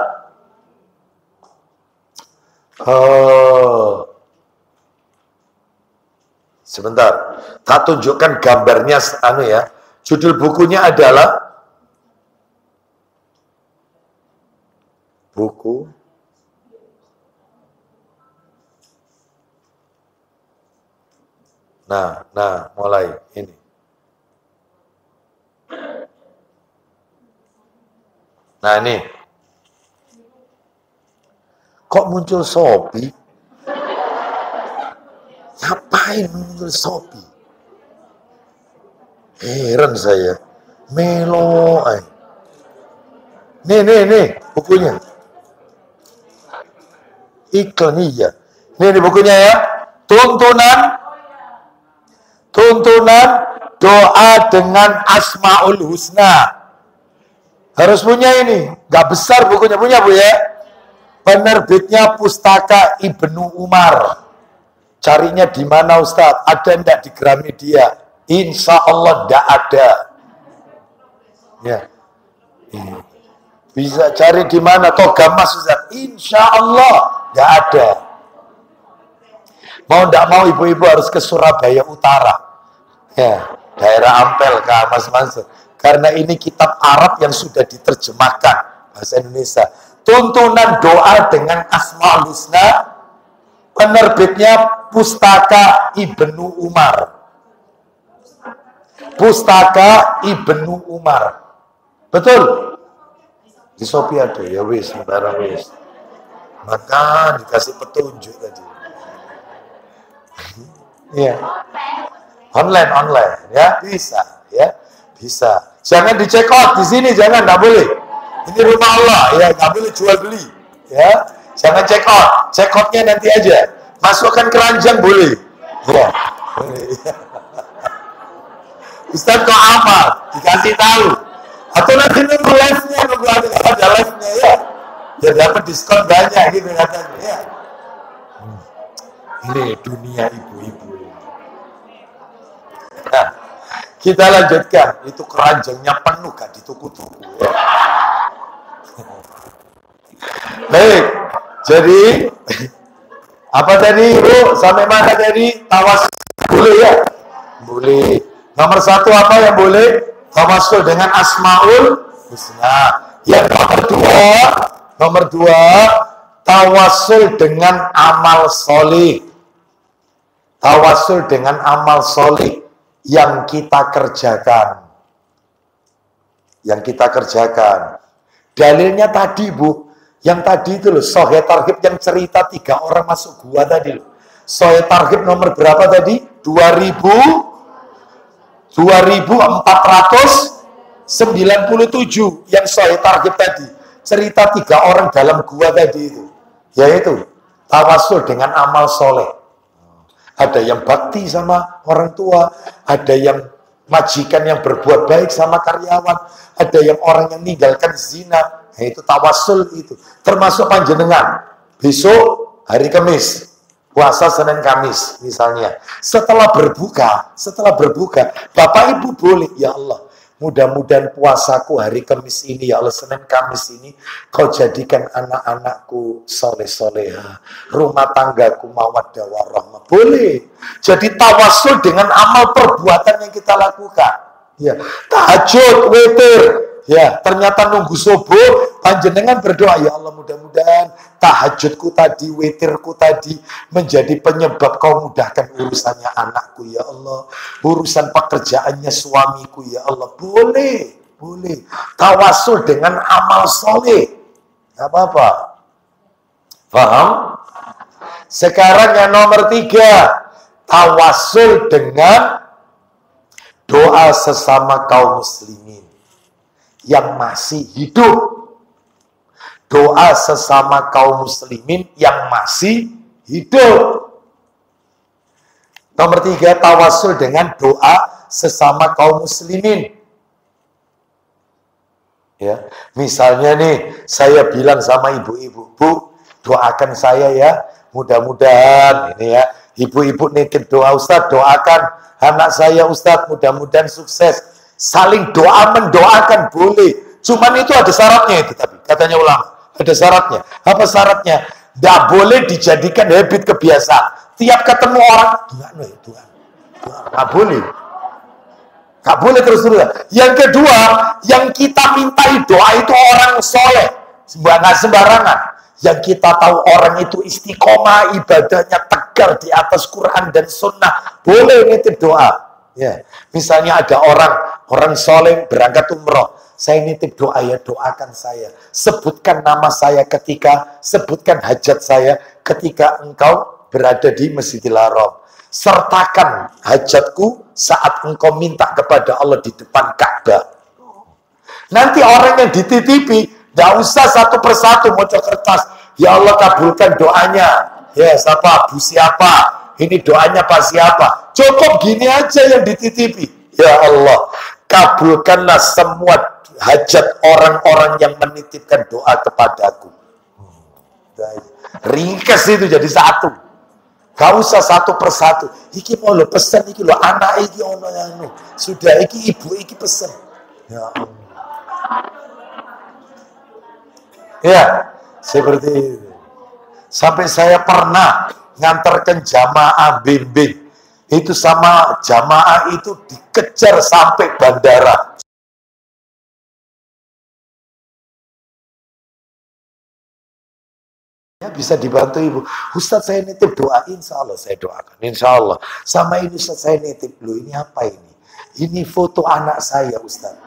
sebentar, tak tunjukkan gambarnya ya. Judul bukunya adalah buku mulai ini. Nah ini. Kok muncul Shopee? Ngapain muncul Shopee? Heran saya. Melo. Nih bukunya. Iklan iya. Nih bukunya ya. Tuntunan doa dengan Asmaul Husna. Harus punya ini. Gak besar bukunya, punya Bu ya. Penerbitnya Pustaka Ibnu Umar. Carinya di mana Ustadz? Ada enggak di Gramedia? Insya Allah enggak ada. Ya. Bisa cari di mana? Togamas Ustadz? Insya Allah enggak ada. Mau enggak mau ibu-ibu harus ke Surabaya Utara. Ya, daerah Ampel ke Mas Mansur. Karena ini kitab Arab yang sudah diterjemahkan bahasa Indonesia. Tuntunan doa dengan Asmaul Husna, penerbitnya Pustaka Ibnu Umar. Pustaka Ibnu Umar. Betul? Di Shopee ada, ya wis, barang wis. Maka dikasih petunjuk tadi. Iya. Online, ya bisa, ya bisa. Jangan di check out di sini, jangan, nggak boleh. Ini rumah Allah, ya nggak boleh jual beli, ya. Jangan check out, check outnya nanti aja. Masukkan keranjang boleh, ya. Boleh. Ustaz kok apa? Dikasih tahu. Atau nanti nunggu live-nya, nunggu ada live-nya ya. Biar dapat diskon banyak gitu katanya ya. Ini dunia ibu-ibu. Nah, kita lanjutkan. Itu keranjangnya penuh gak di tuku-tuku. Ya. Baik. Jadi apa tadi Bu? Sampai mana tadi? Tawas boleh ya? Boleh. Nomor satu apa yang boleh? Tawasul dengan Asmaul Husna. Yang nomor dua, tawasul dengan amal solih. Tawasul dengan amal solih yang kita kerjakan. Yang kita kerjakan. Dalilnya tadi Bu, yang tadi itu loh, Sahih Targhib yang cerita 3 orang masuk gua tadi loh. Sahih Targhib nomor berapa tadi? 2497 yang Sahih Targhib tadi. Cerita 3 orang dalam gua tadi itu. Yaitu tawasul dengan amal soleh. Ada yang bakti sama orang tua, ada yang majikan yang berbuat baik sama karyawan, ada yang orang yang meninggalkan zina. Nah, itu tawasul itu. Termasuk panjenengan. Besok hari Kamis, puasa Senin Kamis misalnya. Setelah berbuka, Bapak Ibu boleh, ya Allah, mudah-mudahan puasaku hari Kamis ini, ya Allah, Senin Kamis ini, kau jadikan anak-anakku soleh-soleha, rumah tanggaku mawaddah warahmah. Boleh. Jadi tawasul dengan amal perbuatan yang kita lakukan. Ya, tahajud, witir. Ya, ternyata nunggu subuh, panjenengan berdoa, ya Allah, mudah-mudahan tahajudku tadi, witirku tadi menjadi penyebab kau mudahkan urusannya anakku, ya Allah, urusan pekerjaannya suamiku, ya Allah. Boleh. Tawasul dengan amal soleh, gak apa-apa. Paham? Sekarang yang nomor 3, tawasul dengan doa sesama kaum muslimin yang masih hidup. Doa sesama kaum muslimin yang masih hidup. Nomor 3, tawasul dengan doa sesama kaum muslimin. Ya, misalnya nih, saya bilang sama ibu-ibu, Bu, doakan saya ya, mudah-mudahan ini ya, ibu-ibu nitip doa, Ustaz, doakan anak saya, Ustaz, mudah-mudahan sukses. Saling doa mendoakan boleh. Cuman itu ada syaratnya itu, tapi katanya ulama ada syaratnya. Apa syaratnya? Tidak boleh dijadikan habit, kebiasaan. Tiap ketemu orang doa. Nggak boleh. Nggak boleh terus-terusan. Yang kedua, yang kita mintai doa itu orang soleh, nggak sembarangan. Yang kita tahu orang itu istiqomah, ibadahnya tegar di atas Quran dan Sunnah, boleh nitip doa. Ya, misalnya ada orang soleh berangkat umroh, saya nitip doa ya, doakan saya. Sebutkan nama saya sebutkan hajat saya ketika engkau berada di Masjidil Haram. Sertakan hajatku saat engkau minta kepada Allah di depan Ka'bah. Nanti orang yang dititipi, gak usah satu persatu mocok kertas. Ya Allah, kabulkan doanya. Ya, siapa? Bu siapa? Ini doanya Pak siapa? Cukup gini aja yang dititipi. Ya Allah, kabulkanlah semua hajat orang-orang yang menitipkan doa kepadaku. Ringkas itu jadi satu. Gak usah satu persatu. Iki mau lo pesan, iki lo anak, iki ono yang sudah, iki ibu, iki pesan. Ya Allah. Ya, seperti itu. Sampai saya pernah ngantarkan jamaah bimbing. Itu sama jamaah itu dikejar sampai bandara. Ya, bisa dibantu ibu. Ustaz, saya nitip doa, insya Allah saya doakan. Insya Allah. Sama ini Ustaz, saya nitip. Loh, ini apa ini? Ini foto anak saya, Ustaz.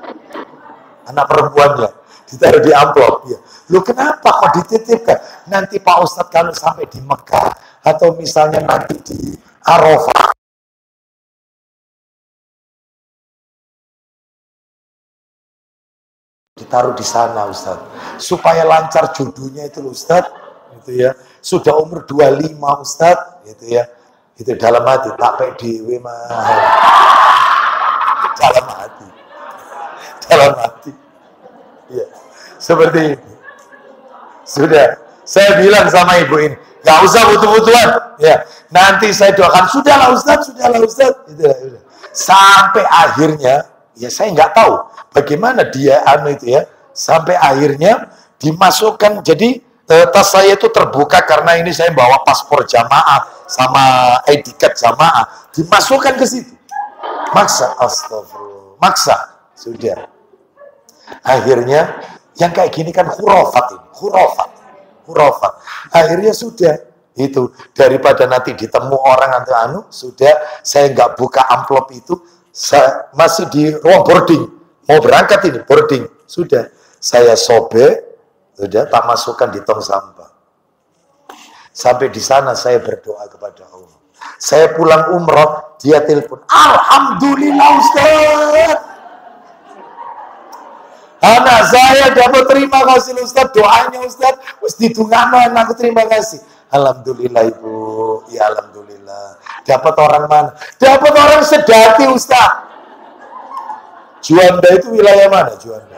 anak perempuannya, ditaruh di amplop. Ya. Lu kenapa kok dititipkan? Nanti Pak Ustadz kalau sampai di Mekah, atau misalnya nanti di Arafah, ditaruh di sana Ustadz, supaya lancar jodohnya itu Ustadz, gitu ya. Sudah umur 25 Ustadz, gitu ya. Itu dalam hati, tak dewe mahal. Dalam hati. Dalam hati. Ya. Seperti itu. Sudah. Saya bilang sama ibu ini, gak usah butuh-butuhan. Ya. Nanti saya doakan, sudahlah Ustadz. Gitu ya. Sampai akhirnya, ya saya nggak tahu bagaimana dia itu ya. Sampai akhirnya dimasukkan, jadi tas saya itu terbuka karena ini saya bawa paspor jamaah sama ID card jamaah, dimasukkan ke situ. Maksa, astagfirullah. Maksa, sudah. Akhirnya yang kayak gini kan khurafat ini, khurafat. Akhirnya sudah itu, daripada nanti ditemu orang atau sudah saya nggak buka amplop itu, masih di ruang boarding, mau berangkat ini boarding, sudah saya sobek, sudah tak masukkan di tong sampah. Sampai di sana saya berdoa kepada Allah. Saya pulang umroh, dia telepon, alhamdulillah Ustaz, anak saya dapat, terima kasih Ustaz, doanya Ustaz wis ditungakno, aku terima kasih. Alhamdulillah Ibu, ya alhamdulillah. Dapat orang mana? Dapat orang Sedati Ustaz. Juanda itu wilayah mana Juanda?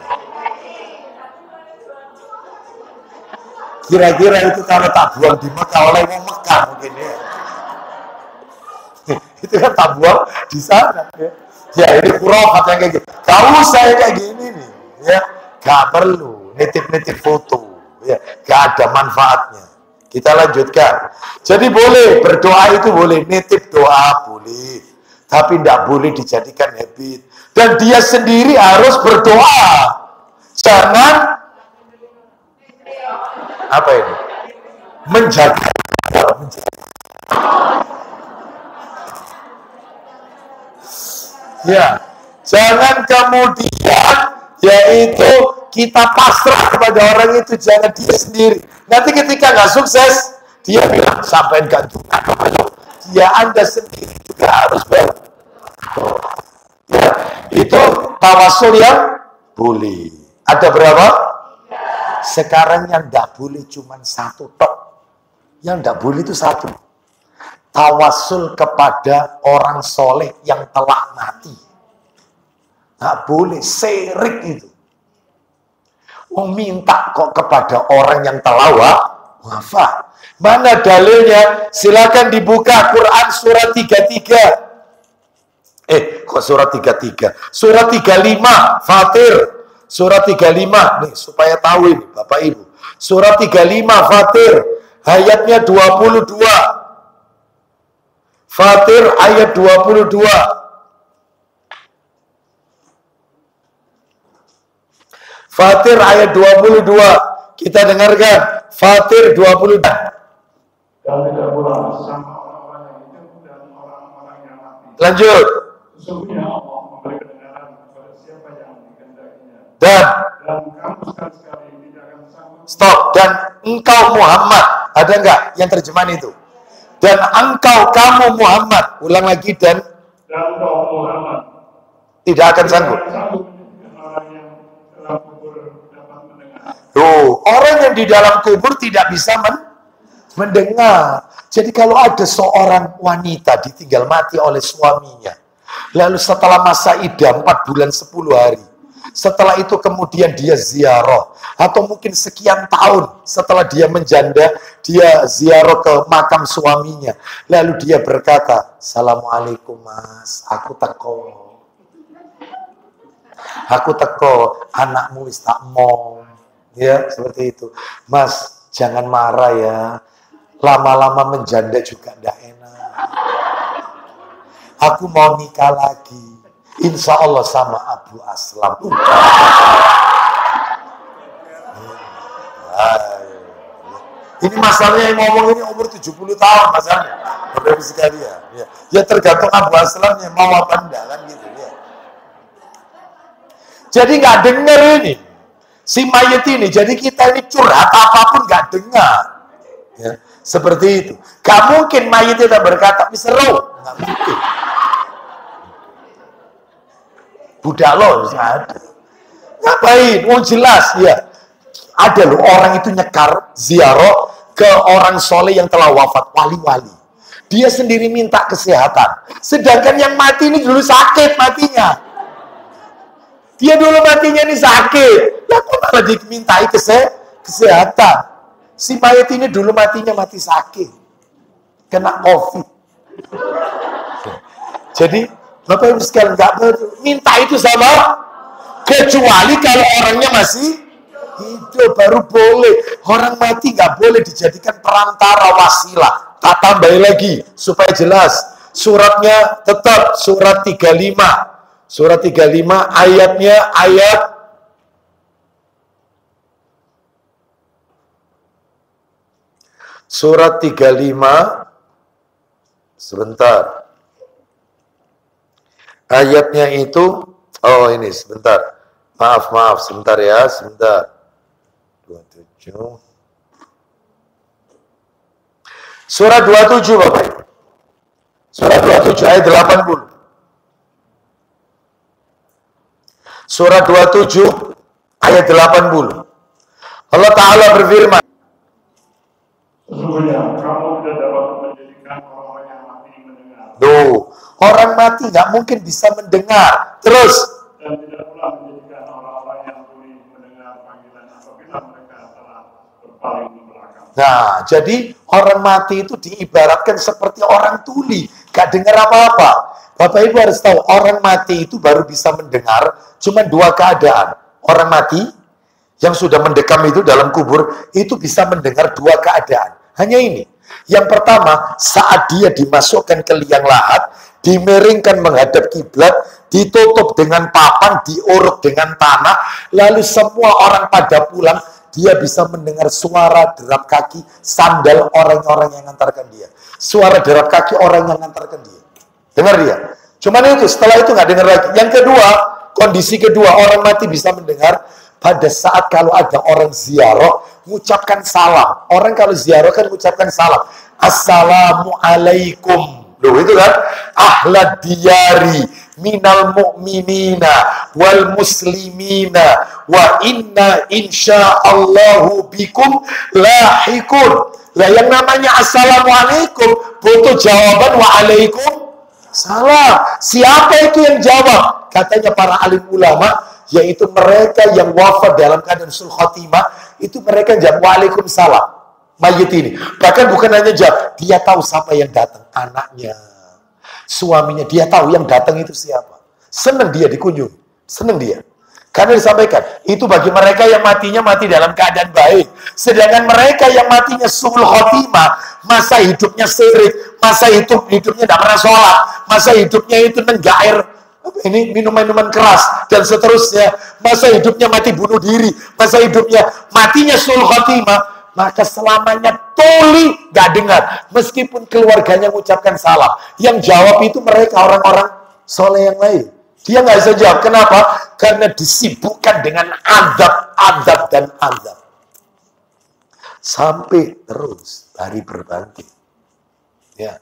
Kira-kira itu kalau tak buang di Mekah oleh orang Mekah mungkin ya. Itu kan tak buang di sana ya. Ya ini khurafat yang kayak gitu. Kalau saya kayak gini nih, ya gak perlu nitip-nitip foto, ya gak ada manfaatnya. Kita lanjutkan. Jadi boleh berdoa itu boleh, nitip doa boleh, tapi tidak boleh dijadikan habit. Dan dia sendiri harus berdoa. Jangan apa ini? Menjaga. Ya, jangan kemudian yaitu kita pasrah kepada orang itu, jangan dia sendiri. Nanti ketika nggak sukses, dia bilang sampai nggak juga. Ya Anda sendiri juga harus ya, itu tawasul yang boleh. Ada berapa? Sekarang yang tidak boleh cuma satu tok. Yang tidak boleh itu satu. Tawasul kepada orang soleh yang telah mati. Nggak boleh, syirik itu. Minta kok kepada orang yang telah wafat. Mana dalilnya? Silakan dibuka Quran surat 33. Kok surat 33? Surat 35 Fatir. Surat 35 nih supaya tahu ini Bapak Ibu. Surat 35 Fatir ayatnya 22. Fatir ayat 22. Fatir ayat 22. Kita dengarkan Fatir 22. Dan tidak pula sama orang-orang yang hidup dan orang-orang yang mati. Lanjut. Sesungguhnya Allah memberi kebenaran kepada siapa yang dikehendakinya. Dan kamu sekali-sekali tidak akan sanggup. Stop. Dan engkau Muhammad. Ada enggak yang terjemahan itu? Dan engkau, kamu Muhammad. Ulang lagi. Dan engkau Muhammad tidak akan sanggup. Orang yang dalam kubur dapat mendengar. Orang yang di dalam kubur tidak bisa mendengar. Jadi kalau ada seorang wanita ditinggal mati oleh suaminya, lalu setelah masa iddah 4 bulan 10 hari, setelah itu kemudian dia ziarah, atau mungkin sekian tahun setelah dia menjanda, dia ziarah ke makam suaminya, lalu dia berkata, Assalamualaikum Mas, aku teko, anakmu wis tak mong, ya seperti itu. Mas jangan marah ya, lama-lama menjanda juga ndak enak. Aku mau nikah lagi. Insya Allah sama Abu Aslam. Ini masalahnya yang ngomong ini umur 70 tahun masalahnya. Bapak sekalian. Ya tergantung Abu Aslamnya mau apa enggak kan gitu ya. Jadi nggak denger ini. Si mayit ini, jadi kita ini curhat apapun nggak dengar. Ya, seperti itu. Gak mungkin mayit itu berkata, seru. Nggak mungkin. Budak lo, ada. Ngapain? Oh jelas, ya. Ada loh orang itu nyekar ziarah ke orang soleh yang telah wafat, wali-wali. Dia sendiri minta kesehatan. Sedangkan yang mati ini dulu sakit matinya. Dia dulu matinya ini sakit. Lah kok malah dimintai kesehatan. Si mayat ini dulu matinya mati sakit. Kena COVID. Jadi, Bapak Ibu sekalian nggak minta itu sama, kecuali kalau orangnya masih hidup baru boleh. Orang mati nggak boleh dijadikan perantara, wasilah. Tak tambahin lagi supaya jelas. Suratnya tetap surat 35. Surat 35 ayatnya ayat surat 35 sebentar. Ayatnya itu, oh ini sebentar. Maaf, sebentar ya, sebentar. 27. Surat 27, Bapak Ibu. Surat 27 ayat 80. Surat 27 ayat 80. Allah Ta'ala berfirman, sesungguhnya kamu tidak dapat menjadikan orang-orang yang mati mendengar. Duh, orang mati nggak mungkin bisa mendengar. Terus, Dan tidak pula menjadikan orang-orang yang tuli mendengar panggilan apabila mereka telah berpaling ke belakang. nah, jadi orang mati itu diibaratkan seperti orang tuli, gak dengar apa-apa. Bapak Ibu harus tahu, orang mati itu baru bisa mendengar cuma dua keadaan. Orang mati yang sudah mendekam itu dalam kubur, itu bisa mendengar dua keadaan. Hanya ini. Yang pertama, saat dia dimasukkan ke liang lahat, dimiringkan menghadap kiblat, ditutup dengan papan, diuruk dengan tanah, lalu semua orang pada pulang, dia bisa mendengar suara derap kaki sandal orang-orang yang mengantarkan dia. Suara derap kaki orang yang mengantarkan dia. Dengar dia. Cuman itu, setelah itu nggak dengar lagi. Yang kedua, kondisi kedua, orang mati bisa mendengar pada saat kalau ada orang ziarah, mengucapkan salam. Orang kalau ziarah kan mengucapkan salam. Assalamualaikum. Loh itu kan, ahlad diyari minal mu'minina wal muslimina wa inna insyaallahu bikum lahikun. Lah yang namanya assalamualaikum butuh jawaban waalaikum salam. Siapa itu yang jawab? Katanya para alim ulama, yaitu mereka yang wafat dalam keadaan sul khotimah, itu mereka jawab waalaikumsalam. Mayit ini. Bahkan bukan hanya jawab, dia tahu siapa yang datang. Anaknya, suaminya, dia tahu yang datang itu siapa. Senang dia dikunjungi. Senang dia. Karena disampaikan, itu bagi mereka yang matinya mati dalam keadaan baik. Sedangkan mereka yang matinya sul khotimah, masa hidupnya syirik, masa hidupnya tidak pernah sholat, masa hidupnya itu nenggair, ini minuman-minuman keras, dan seterusnya. Masa hidupnya mati bunuh diri, masa hidupnya matinya sul khotimah, maka selamanya tuli gak dengar. Meskipun keluarganya mengucapkan salam, yang jawab itu mereka orang-orang soleh yang lain. Dia nggak bisa jawab. Kenapa? Karena disibukkan dengan adab dan adab. Sampai terus hari berbangkit. Ya.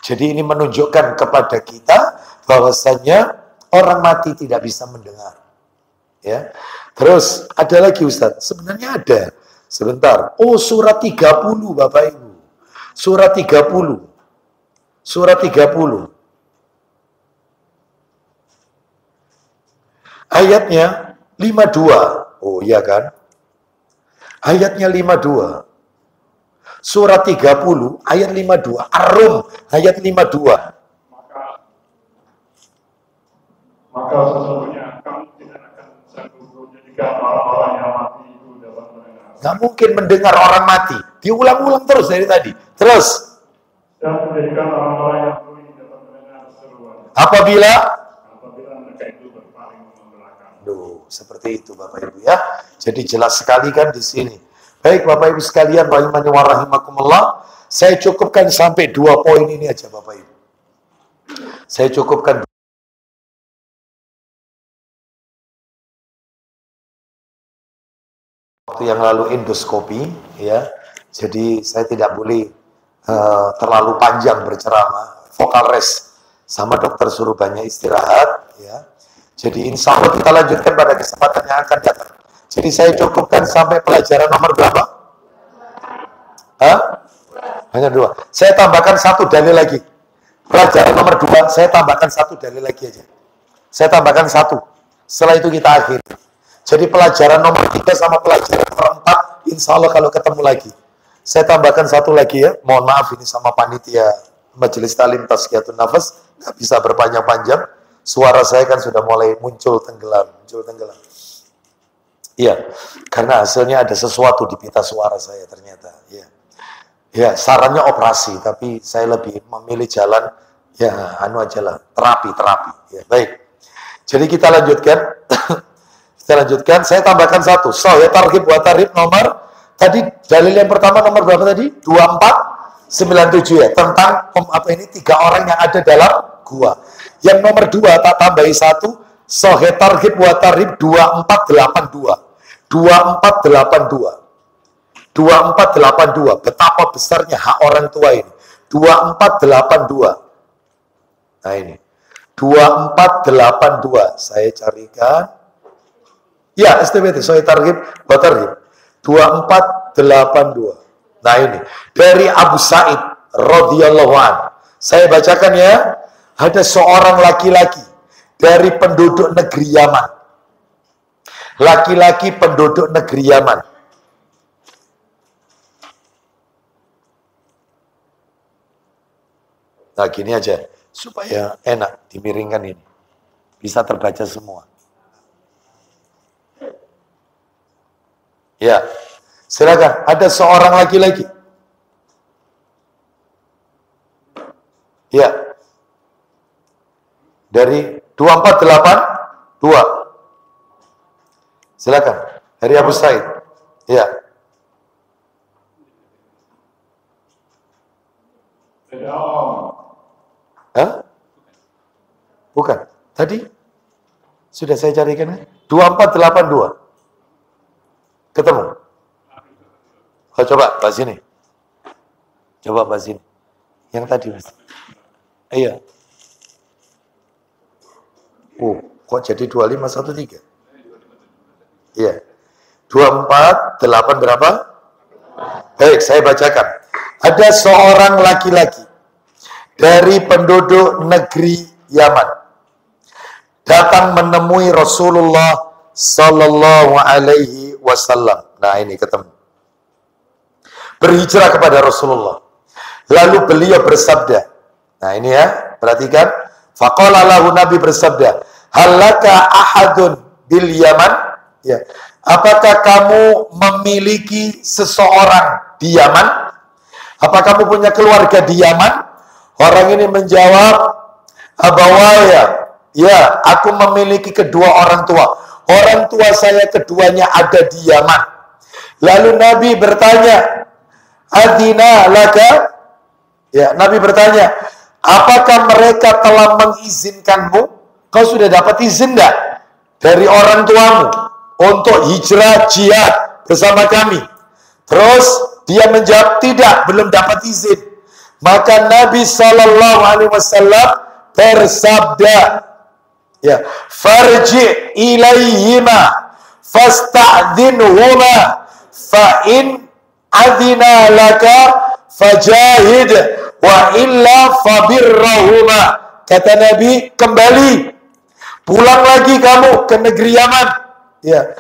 Jadi ini menunjukkan kepada kita bahwasanya orang mati tidak bisa mendengar. Ya. Terus ada lagi Ustaz. Sebenarnya ada. Sebentar. Oh, surat 30 Bapak Ibu. Surat 30. Surat 30. Ayatnya 52. Oh iya kan? Ayatnya 52. Surat 30 ayat 52. Ar-Rum ayat 52. Maka sesungguhnya kamu tidak akan sanggup menjadikan orang-orang yang mati itu dapat mendengar. Nggak mungkin mendengar orang mati. Diulang-ulang terus dari tadi. Terus. Dan menjadikan orang-orang yang tuli dapat mendengar seruan. Apabila mereka itu berpaling ke belakang. Duh, seperti itu Bapak Ibu ya. Jadi jelas sekali kan di sini. Baik Bapak Ibu sekalian, rahimani wa rahimakumullah. Saya cukupkan sampai 2 poin ini aja Bapak Ibu. Saya cukupkan waktu yang lalu endoskopi, ya. Jadi saya tidak boleh terlalu panjang berceramah, vokal rest, sama dokter suruh banyak istirahat, ya. Jadi insya Allah kita lanjutkan pada kesempatan yang akan datang. Jadi saya cukupkan sampai pelajaran nomor berapa? Hanya 2. Saya tambahkan 1 dalil lagi. Pelajaran nomor 2, saya tambahkan 1 dalil lagi aja. Saya tambahkan 1. Setelah itu kita akhiri. Jadi pelajaran nomor 3 sama pelajaran nomor 4, insya Allah kalau ketemu lagi. Saya tambahkan 1 lagi ya. Mohon maaf ini sama panitia Majelis Talim Tazkiyatun Nafas, nggak bisa berpanjang-panjang. Suara saya kan sudah mulai muncul tenggelam. Iya, karena hasilnya ada sesuatu di pita suara saya ternyata. Iya. Ya, sarannya operasi, tapi saya lebih memilih jalan, ya, aja lah, terapi. Ya, baik. Jadi kita lanjutkan. Saya tambahkan 1. Sahih targhib wa tarhib nomor, tadi dalil yang pertama nomor berapa tadi? 2497 ya, tentang 3 orang yang ada dalam gua. Yang nomor 2 tak tambahi 1, Sahih targhib wa tarhib 2482. 2482, betapa besarnya hak orang tua ini. 2482. Nah ini 2482, saya carikan. Ya, STBT, Sahih targhib wa tarhib 2482. Nah ini dari Abu Sa'id radhiyallahu anhu. Saya bacakan ya. Ada seorang laki-laki dari penduduk negeri Yaman. Laki-laki penduduk negeri Yaman. Nah gini aja, supaya enak dimiringkan ini. Bisa terbaca semua. Ya, silakan. Ada seorang laki-laki. Ya. Dari 2482. Silakan. Dari Abu Sa'id. Ya. Hah? Bukan. Tadi sudah saya carikan. 2482. Ketemu. Oh, coba bahas ini. Coba bahas ini. Yang tadi Mas. Iya. Oh, kok jadi 2513? Iya. 248 berapa? Baik, saya bacakan. Ada seorang laki-laki dari penduduk negeri Yaman datang menemui Rasulullah sallallahu alaihi wasallam. Nah, ini ketemu. Berhijrah kepada Rasulullah. Lalu beliau bersabda. Nah, ini ya, perhatikan. Faqala lahu, Nabi bersabda, "Halaka ahadun bil Yaman?" Ya. Apakah kamu memiliki seseorang di Yaman? Apa kamu punya keluarga di Yaman? Orang ini menjawab, "Abawaya, ya, aku memiliki kedua orang tua. Orang tua saya keduanya ada di Yaman." Lalu Nabi bertanya, "Adina laka?" Ya, Nabi bertanya, "Apakah mereka telah mengizinkanmu? Kau sudah dapat izin enggak dari orang tuamu untuk hijrah jihad bersama kami?" Terus dia menjawab, "Tidak, belum dapat izin." Maka Nabi sallallahu alaihi wasallam bersabda, ya, "Farji ilaihima fasta'dhinhuma fa in adina laka fajahid wa illa fabirrahuma." Kata Nabi, kembali, pulang lagi kamu ke negeri Yaman. Ya,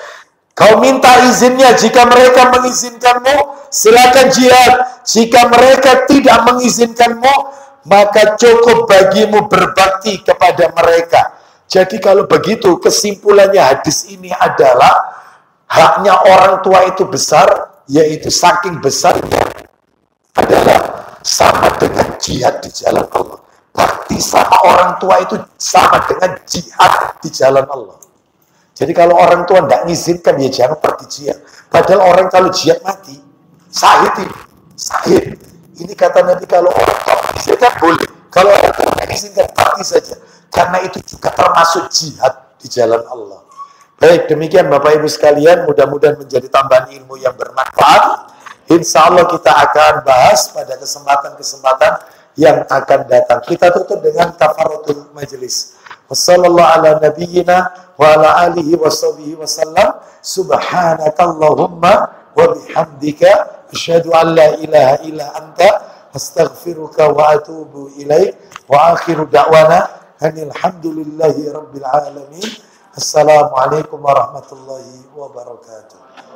kau minta izinnya. Jika mereka mengizinkanmu, silakan jihad. Jika mereka tidak mengizinkanmu, maka cukup bagimu berbakti kepada mereka. Jadi kalau begitu, kesimpulannya hadis ini adalah haknya orang tua itu besar, yaitu saking besarnya adalah sama dengan jihad di jalan Allah. Bakti sama orang tua itu sama dengan jihad di jalan Allah. Jadi kalau orang tua tidak mengizinkan, ya jangan pergi jihad. Padahal orang kalau jihad mati, syahid ini. Syahid. Ini kata Nabi, kalau orang tua mengizinkan boleh. Kalau orang tua mengizinkan, mati saja. Karena itu juga termasuk jihad di jalan Allah. Baik, demikian Bapak Ibu sekalian, mudah-mudahan menjadi tambahan ilmu yang bermanfaat. Insya Allah kita akan bahas pada kesempatan-kesempatan yang akan datang. Kita tutup dengan kafaratul majelis. Wassallallahu ala nabiyyina wa ala alihi wa sahbihi wa sallam. Subhanakallahumma wa bihamdika asyhadu an la ilaha illa anta astaghfiruka wa atubu ilaik. Wa akhiru da'wana alhamdulillahi rabbil alamin. Assalamualaikum warahmatullahi wabarakatuh.